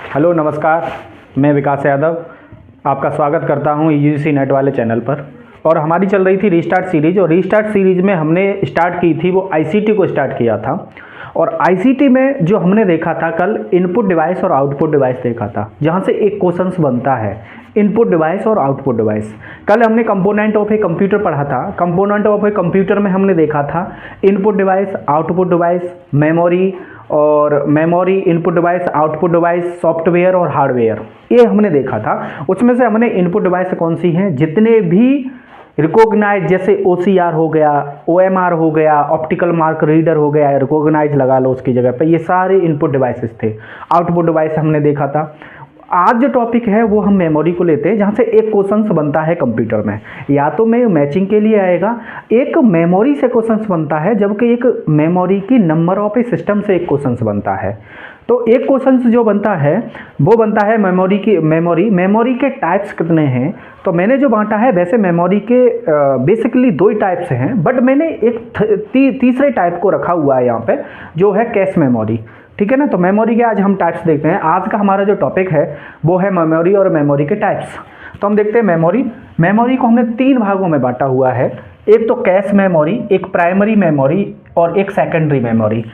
Hello नमस्कार, मैं विकास यादव आपका स्वागत करता हूं यूजीसी नेट वाले चैनल पर। और हमारी चल रही थी रीस्टार्ट सीरीज, और रीस्टार्ट सीरीज में हमने स्टार्ट की थी वो आईसीटी को स्टार्ट किया था। और आईसीटी में जो हमने देखा था कल, इनपुट डिवाइस और आउटपुट डिवाइस देखा था, जहां से एक क्वेश्चंस बनता है इनपुट डिवाइस और आउटपुट डिवाइस। कल हमने कंपोनेंट ऑफ ए कंप्यूटर पढ़ा था। कंपोनेंट ऑफ ए कंप्यूटर में हमने देखा था input device, output device, memory और memory, input device, output device, software और हार्डवेयर, ये हमने देखा था। उसमें से हमने इनपुट डिवाइस कौन सी हैं, जितने भी रिकॉग्नाइज, जैसे OCR हो गया, OMR हो गया, ऑप्टिकल मार्क रीडर हो गया, रिकॉग्नाइज लगा लो उसकी जगह पे, ये सारे इनपुट डिवाइसेस थे। आउटपुट डिवाइस हमने देखा था। आज जो टॉपिक है वो हम मेमोरी को लेते हैं, जहाँ से एक क्वेश्चंस बनता है कंप्यूटर में, या तो मैं मैचिंग के लिए आएगा, एक मेमोरी से क्वेश्चंस बनता है, जबकि एक मेमोरी की नंबर ऑफ ए सिस्टम से एक क्वेश्चंस बनता है। तो एक क्वेश्चंस जो बनता है वो बनता है मेमोरी के टाइप्स कितने हैं। तो मैंने जो बांटा है, वैसे मेमोरी के बेसिकली दो ही टाइप्स हैं, बट मैंने एक तीसरे टाइप को रखा हुआ है यहाँ पे, जो है कैश मेमोरी। ठीक है ना। तो मेमोरी के आज हम टाइप्स देखते हैं। आज का हमारा जो टॉपिक है वो है मेमोरी और मेमोरी के टाइप्स। तो हम देखते हैं मेमोरी को हमने 3 भागों में बांटा हुआ है। एक तो कैश मेमोरी, एक प्राइमरी मेमोरी और एक सेकेंडरी मेमोरी।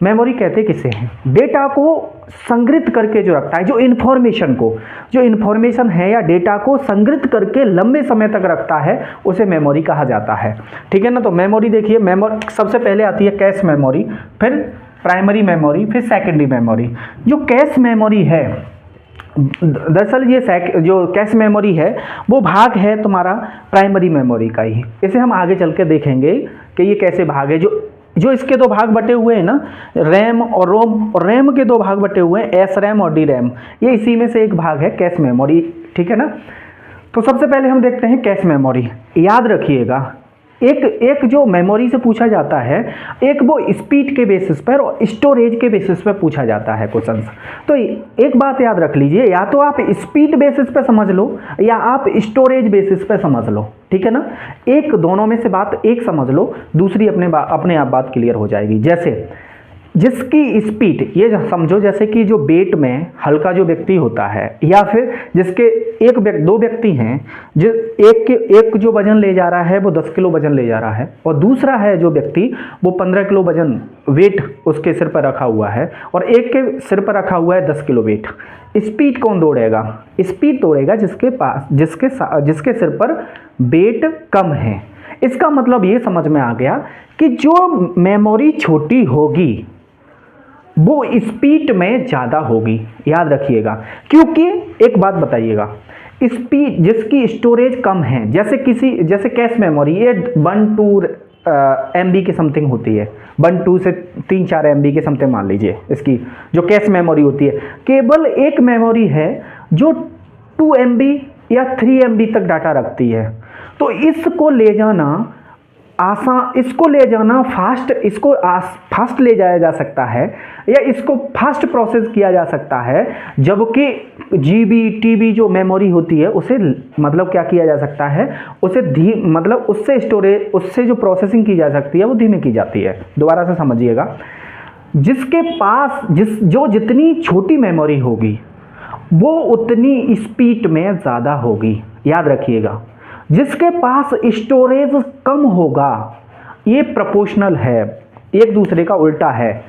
मेमोरी कहते किसे हैं? डेटा को संग्रहित करके जो रखता है, जो इन्फॉर्मेशन है या डेटा को संग्रहित करके लंबे समय तक रखता है, उसे मेमोरी कहा जाता है। ठीक है ना। तो मेमोरी देखिए, सबसे पहले आती है कैश मेमोरी, फिर प्राइमरी मेमोरी, फिर सेकेंडरी मेमोरी। जो कैश मेमोरी है, दरअसल ये जो कैश मेमोरी है वो भाग है तुम्हारा प्राइमरी मेमोरी का ही। इसे हम आगे चल के देखेंगे कि ये कैसे भाग है। जो इसके 2 भाग बटे हुए हैं ना, रैम और रोम, और रैम के 2 भाग बटे हुए हैं, SRAM और DRAM, ये इसी में से एक भाग है कैश मेमोरी। ठीक है ना। तो सबसे पहले हम देखते हैं कैश मेमोरी। याद रखिएगा, एक जो मेमोरी से पूछा जाता है, एक वो स्पीड के बेसिस पर और स्टोरेज के बेसिस पर पूछा जाता है क्वेश्चंस। तो एक बात याद रख लीजिए, या तो आप स्पीड बेसिस पे समझ लो या आप स्टोरेज बेसिस पे समझ लो। ठीक है ना। एक दोनों में से बात एक समझ लो, दूसरी अपने आप बात क्लियर हो जाएगी। जैसे जिसकी स्पीड, ये समझो जैसे कि जो वेट में हल्का जो व्यक्ति होता है, या फिर जिसके 2 व्यक्ति हैं, जो एक जो वजन ले जा रहा है वो 10 किलो वजन ले जा रहा है, और दूसरा है जो व्यक्ति वो 15 किलो वजन वेट उसके सिर पर रखा हुआ है, और एक के सिर पर रखा हुआ है 10 किलो वेट। स्पीड कौन दौड़ेगा? स्पीड दौड़ेगा जिसके सिर पर वेट कम है। इसका मतलब ये समझ में आ गया कि जो मेमोरी छोटी होगी वो स्पीड में ज़्यादा होगी। याद रखिएगा, क्योंकि एक बात बताइएगा, स्पीड जिसकी स्टोरेज कम है, जैसे कैश मेमोरी, ये 1-2 MB के समथिंग होती है, 1-2 से 3-4 MB के समथिंग मान लीजिए इसकी जो कैश मेमोरी होती है। केवल एक मेमोरी है जो 2 MB या 3 MB तक डाटा रखती है। तो इसको ले जाना फास्ट ले जाया जा सकता है, या इसको फास्ट प्रोसेस किया जा सकता है, जबकि GB TB जो मेमोरी होती है उसे मतलब क्या किया जा सकता है, उससे जो प्रोसेसिंग की जा सकती है वो धीमी की जाती है। दोबारा से समझिएगा, जिसके पास जितनी छोटी मेमोरी होगी वो उतनी स्पीड में ज़्यादा होगी। याद रखिएगा, जिसके पास स्टोरेज कम होगा, ये प्रोपोर्शनल है, एक दूसरे का उल्टा है।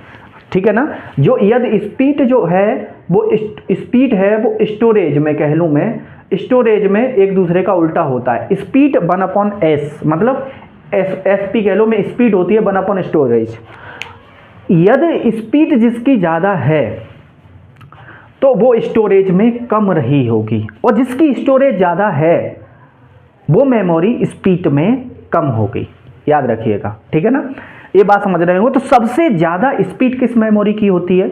ठीक है ना। जो यदि स्पीड जो है वो स्टोरेज में, कह लूँ मैं, स्टोरेज में एक दूसरे का उल्टा होता है। स्पीड 1/s, मतलब SP कह लो में स्पीड होती है 1/ स्टोरेज। यदि स्पीड जिसकी ज़्यादा है तो वो स्टोरेज में कम रही होगी, और जिसकी स्टोरेज ज़्यादा है वो मेमोरी स्पीड में कम होगी। याद रखिएगा। ठीक है ना। ये बात समझ रहे हो। तो सबसे ज़्यादा स्पीड किस मेमोरी की होती है?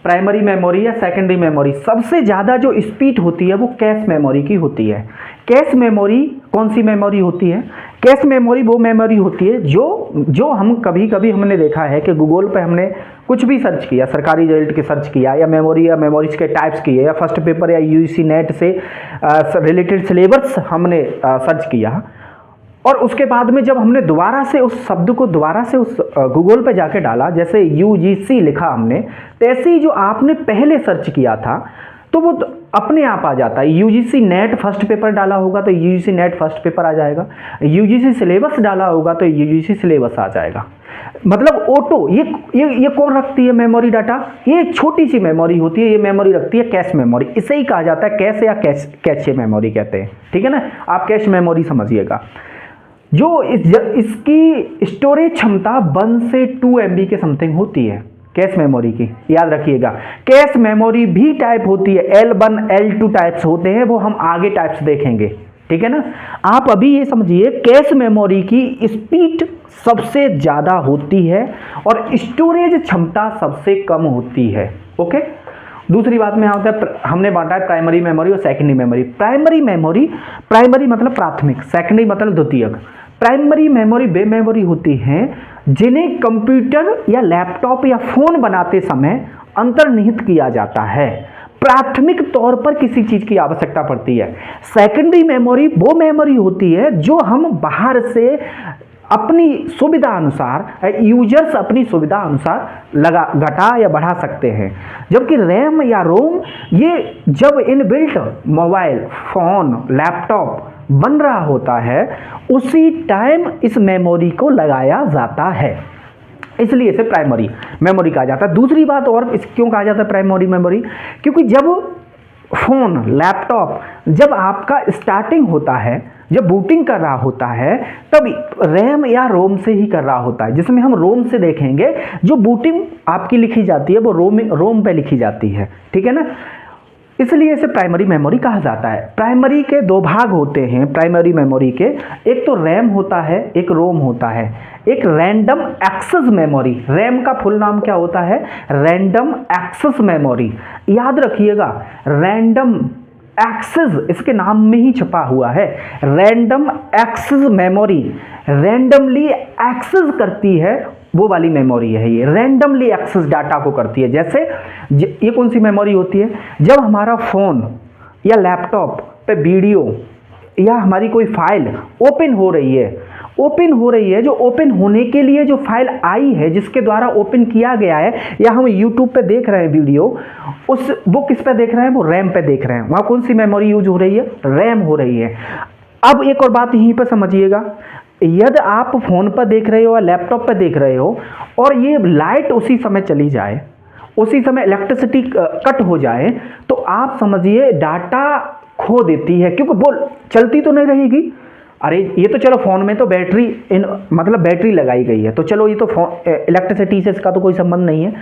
प्राइमरी मेमोरी या सेकेंडरी मेमोरी? सबसे ज़्यादा जो स्पीड होती है वो कैश मेमोरी की होती है। कैश मेमोरी कौन सी मेमोरी होती है? कैश मेमोरी वो मेमोरी होती है जो हम कभी हमने देखा है कि गूगल पे हमने कुछ भी सर्च किया, सरकारी रिजल्ट के सर्च किया, या मेमोरीज के टाइप्स किए, या फर्स्ट पेपर या यूजीसी नेट से रिलेटेड सिलेबस हमने सर्च किया, और उसके बाद में जब हमने दोबारा से उस शब्द को दोबारा से उस गूगल पे जाके डाला, जैसे यूजीसी लिखा हमने, तैसे ही जो आपने पहले सर्च किया था तो वो अपने आप आ जाता है। यूजीसी नेट फर्स्ट पेपर डाला होगा तो यूजीसी नेट फर्स्ट पेपर आ जाएगा, यूजीसी सिलेबस डाला होगा तो यूजीसी सिलेबस आ जाएगा। मतलब ऑटो ये कौन रखती है मेमोरी डाटा? ये एक छोटी सी मेमोरी होती है, ये मेमोरी रखती है कैश मेमोरी। इसे ही कहा जाता है कैश या कैचे मेमोरी कहते हैं, ठीक है ना। आप कैश मेमोरी समझिएगा। जो इसकी स्टोरेज क्षमता 1 से 2 MB के समथिंग होती है कैश मेमोरी की, याद रखिएगा। कैश मेमोरी भी टाइप होती है, L1 L2 टाइप्स होते हैं, वो हम आगे टाइप्स देखेंगे, ठीक है ना। आप अभी ये समझिए कैश मेमोरी की स्पीड सबसे ज़्यादा होती है और स्टोरेज क्षमता सबसे कम होती है, ओके। दूसरी बात में होता है, हमने बांटा है प्राइमरी मेमोरी और सेकेंडरी मेमोरी। प्राइमरी मतलब प्राथमिक, सेकेंडरी मतलब द्वितीयक। प्राइमरी मेमोरी वे मेमोरी होती हैं जिन्हें कंप्यूटर या लैपटॉप या फोन बनाते समय अंतर्निहित किया जाता है, प्राथमिक तौर पर किसी चीज की आवश्यकता पड़ती है। सेकेंडरी मेमोरी वो मेमोरी होती है जो हम बाहर से अपनी सुविधा अनुसार, यूजर्स अपनी सुविधा अनुसार घटा या बढ़ा सकते हैं। जबकि रैम या रोम ये जब इनबिल्ट मोबाइल फोन लैपटॉप बन रहा होता है उसी टाइम इस मेमोरी को लगाया जाता है, इसलिए इसे प्राइमरी मेमोरी कहा जाता है। दूसरी बात और इस क्यों कहा जाता है प्राइमरी मेमोरी, क्योंकि जब फोन लैपटॉप जब आपका स्टार्टिंग होता है, जब बूटिंग कर रहा होता है, तब रैम या रोम से ही कर रहा होता है, जिसमें हम रोम से देखेंगे। जो बूटिंग आपकी लिखी जाती है वो रोम पे लिखी जाती है, ठीक है ना। इसलिए इसे प्राइमरी मेमोरी कहा जाता है। प्राइमरी के 2 भाग होते हैं प्राइमरी मेमोरी के, एक तो रैम होता है, एक रोम होता है। एक रैंडम एक्सेस मेमोरी, रैम का फुल नाम क्या होता है? Random access memory. याद रखिएगा, रैंडम एक्सेस इसके नाम में ही छपा हुआ है। Random access memory randomly access करती है, वो वाली मेमोरी है ये, रैंडमली एक्सेस डाटा को करती है। जैसे ये कौन सी मेमोरी होती है? जब हमारा फोन या लैपटॉप पे वीडियो या हमारी कोई फाइल ओपन हो रही है, जो ओपन होने के लिए जो फाइल आई है, जिसके द्वारा ओपन किया गया है, या हम यूट्यूब पे देख रहे हैं वीडियो, वो किस पे देख रहे हैं? वो रैम पे देख रहे हैं। वहाँ कौन सी मेमोरी यूज हो रही है? रैम हो रही है। अब एक और बात यहीं पर समझिएगा, यदि आप फोन पर देख रहे हो या लैपटॉप पर देख रहे हो और ये लाइट उसी समय चली जाए, उसी समय इलेक्ट्रिसिटी कट हो जाए, तो आप समझिए डाटा खो देती है, क्योंकि वो चलती तो नहीं रहेगी। अरे ये तो चलो फ़ोन में तो बैटरी लगाई गई है, तो चलो ये तो इलेक्ट्रिसिटी से इसका तो कोई संबंध नहीं है,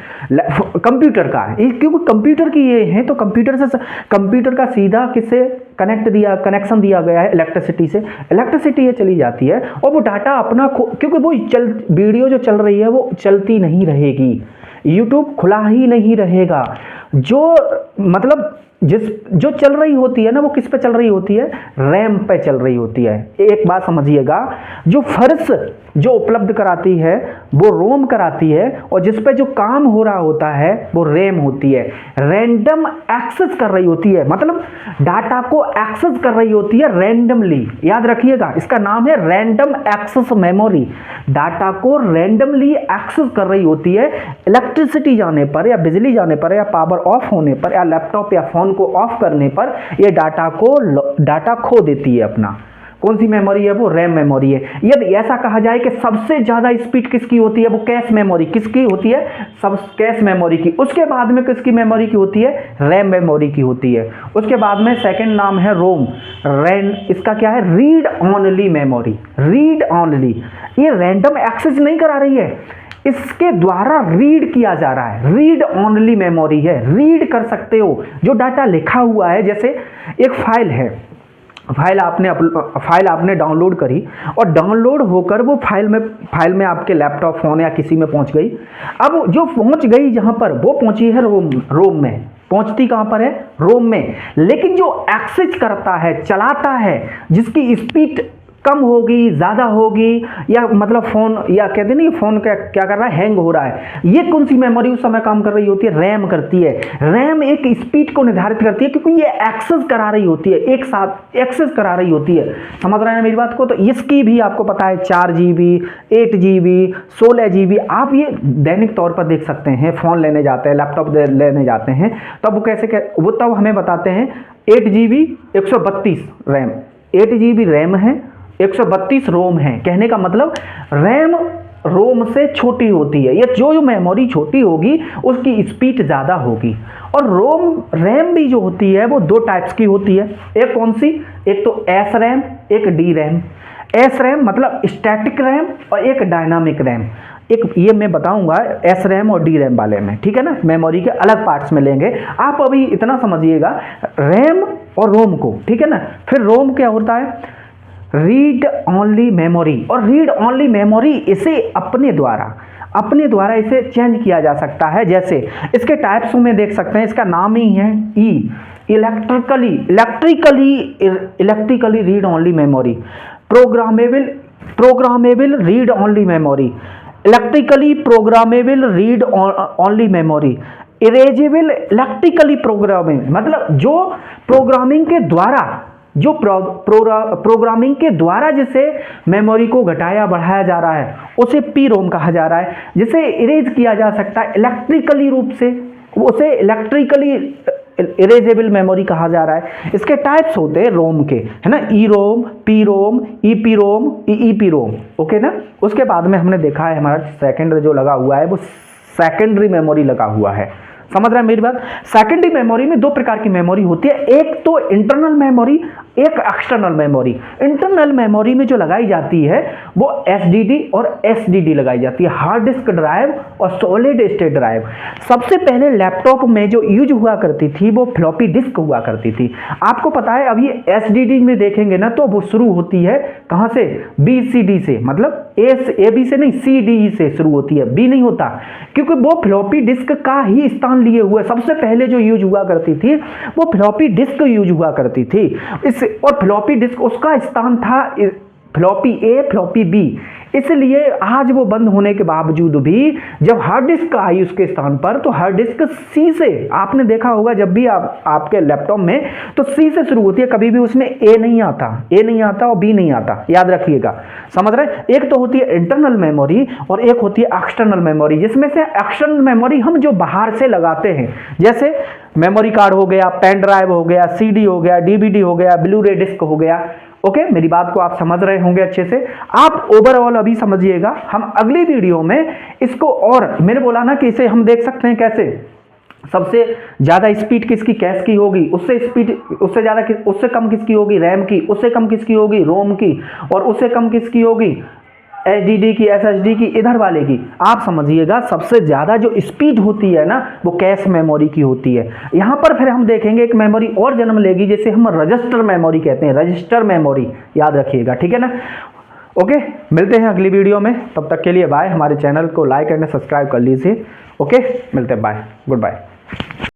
कंप्यूटर का है, क्योंकि कंप्यूटर की ये है, तो कंप्यूटर का सीधा किससे कनेक्शन दिया गया है? इलेक्ट्रिसिटी से। इलेक्ट्रिसिटी ये चली जाती है और वो डाटा अपना क्योंकि वो वीडियो जो चल रही है वो चलती नहीं रहेगी, यूट्यूब खुला ही नहीं रहेगा। जो चल रही होती है ना, वो किस पे चल रही होती है? रैम पे चल रही होती है। एक बात समझिएगा, जो फर्श जो उपलब्ध कराती है वो रोम कराती है, और जिस पे जो काम हो रहा होता है वो रैम होती है। रैंडम एक्सेस कर रही होती है, मतलब डाटा को एक्सेस कर रही होती है रैंडमली। याद रखिएगा, इसका नाम है रैंडम एक्सेस मेमोरी। डाटा को रैंडमली एक्सेस कर रही होती है। इलेक्ट्रिसिटी जाने पर या बिजली जाने पर या पावर ऑफ होने पर या लैपटॉप या फोन को ऑफ करने पर ये डाटा खो देती है अपना। कौन सी मेमोरी है? वो रैम मेमोरी है। यदि ऐसा कहा जाए कि सबसे ज़्यादा स्पीड किसकी होती है? वो कैश मेमोरी। किसकी होती है? सब कैश मेमोरी की। उसके बाद में किसकी मेमोरी की होती है? रैम मेमोरी की होती है। उसके बाद में सेकंड नाम है रोम। इसका क्या है? Read only memory. Read only, ये रैंडम एक्सेस नहीं करा रही है, इसके द्वारा रीड किया जा रहा है। रीड ऑनली मेमोरी है, रीड कर सकते हो जो डाटा लिखा हुआ है। जैसे एक फाइल है, फाइल आपने डाउनलोड करी और डाउनलोड होकर वो फाइल में आपके लैपटॉप फोन या किसी में पहुंच गई। अब जो पहुंच गई जहां पर, वो पहुंची है रोम में। पहुंचती कहां पर है? रोम में। लेकिन जो एक्सेस करता है, चलाता है, जिसकी स्पीड कम होगी, ज़्यादा होगी, या मतलब फ़ोन, या कहते नहीं फ़ोन क्या कर रहा है, हैंग हो रहा है, ये कौन सी मेमोरी उस समय काम कर रही होती है? रैम करती है। रैम एक स्पीड को निर्धारित करती है क्योंकि ये एक्सेस करा रही होती है, एक साथ एक्सेस करा रही होती है। समझ रहे हैं मेरी बात को? तो इसकी भी आपको पता है 4 GB, 8 GB, 16 GB। आप ये दैनिक तौर पर देख सकते हैं, फ़ोन लेने जाते हैं, लैपटॉप लेने जाते हैं, तब वो कैसे वो तब हमें बताते हैं 8 GB 132 रैम, 8 GB रैम है, 132 रोम है। कहने का मतलब रैम रोम से छोटी होती है, या जो मेमोरी छोटी होगी उसकी स्पीड ज़्यादा होगी। और रैम भी जो होती है वो 2 टाइप्स की होती है। एक कौन सी? एक तो एस रैम, एक डी रैम। एस रैम मतलब स्टैटिक रैम, और एक डायनामिक रैम। एक ये मैं बताऊंगा एस रैम और डी रैम वाले में, ठीक है ना, मेमोरी के अलग पार्ट्स में लेंगे। आप अभी इतना समझिएगा रैम और रोम को, ठीक है ना। फिर रोम क्या होता है? Read only memory. और रीड ओनली मेमोरी इसे अपने द्वारा इसे चेंज किया जा सकता है। जैसे इसके टाइप्स में देख सकते हैं, इसका नाम ही है electrically read only memory, programmable read only memory, electrically programmable read only memory, erasable electrically programming, मतलब जो प्रोग्रामिंग के द्वारा जिसे मेमोरी को घटाया बढ़ाया जा रहा है उसे पी रोम कहा जा रहा है। जिसे इरेज किया जा सकता है इलेक्ट्रिकली रूप से, उसे इलेक्ट्रिकली इरेजेबल मेमोरी कहा जा रहा है। इसके टाइप्स होते हैं रोम के, है ना, E ROM, P ROM, E P ROM, E ROM, okay ना। उसके बाद में हमने देखा है हमारा सेकेंडरी जो लगा हुआ है वो सेकेंडरी मेमोरी लगा हुआ है। समझ रहे हैं मेरी बात? सेकेंडरी मेमोरी में 2 प्रकार की मेमोरी होती है, एक तो इंटरनल मेमोरी, एक एक्सटर्नल मेमोरी। इंटरनल मेमोरी में जो लगाई जाती है वो एसडीडी और एसडीडी लगाई जाती है, हार्ड डिस्क ड्राइव और सॉलिड स्टेट ड्राइव। सबसे पहले लैपटॉप में जो यूज हुआ करती थी वो फ्लॉपी डिस्क हुआ करती थी। आपको पता है अब ये एसडीडी में देखेंगे ना तो वो शुरू होती है कहाँ से? बीसीडी से, मतलब ए बी से नहीं, सी डी ई से शुरू होती है, बी नहीं होता, क्योंकि वो फ्लॉपी डिस्क का ही स्थान लिए हुए। सबसे पहले जो यूज हुआ करती थी वो फ्लॉपी डिस्क यूज हुआ करती थी। और फ्लॉपी डिस्क उसका स्थान था फ्लॉपी ए, फ्लॉपी बी। इसलिए आज वो बंद होने के बावजूद भी जब हार्ड डिस्क आई उसके स्थान पर, तो हार्ड डिस्क सी से, आपने देखा होगा जब भी आपके लैपटॉप में तो सी से शुरू होती है, कभी भी उसमें ए नहीं आता और बी नहीं आता, याद रखिएगा। समझ रहे? एक तो होती है इंटरनल मेमोरी और एक होती है एक्सटर्नल मेमोरी, जिसमें से एक्सटर्नल मेमोरी हम जो बाहर से लगाते हैं, जैसे मेमोरी कार्ड हो गया, पेन ड्राइव हो गया, सीडी हो गया, डीवीडी हो गया, ब्लू रे डिस्क हो गया। ओके, मेरी बात को आप समझ रहे होंगे अच्छे से। आप ओवरऑल अभी समझिएगा, हम अगली वीडियो में इसको, और मैंने बोला ना कि इसे हम देख सकते हैं कैसे सबसे ज्यादा स्पीड किसकी, कैश की होगी, उससे ज्यादा उससे कम किसकी होगी, रैम की, उससे कम किसकी होगी, रोम की, और उससे कम किसकी होगी, एसडीडी की, एसएसडी की, इधर वाले की। आप समझिएगा सबसे ज़्यादा जो स्पीड होती है ना वो कैश मेमोरी की होती है। यहाँ पर फिर हम देखेंगे एक मेमोरी और जन्म लेगी जिसे हम रजिस्टर मेमोरी कहते हैं, रजिस्टर मेमोरी, याद रखिएगा, ठीक है ना। ओके, मिलते हैं अगली वीडियो में, तब तक के लिए बाय। हमारे चैनल को लाइक एंड सब्सक्राइब कर लीजिए। ओके, मिलते हैं, बाय, गुड बाय।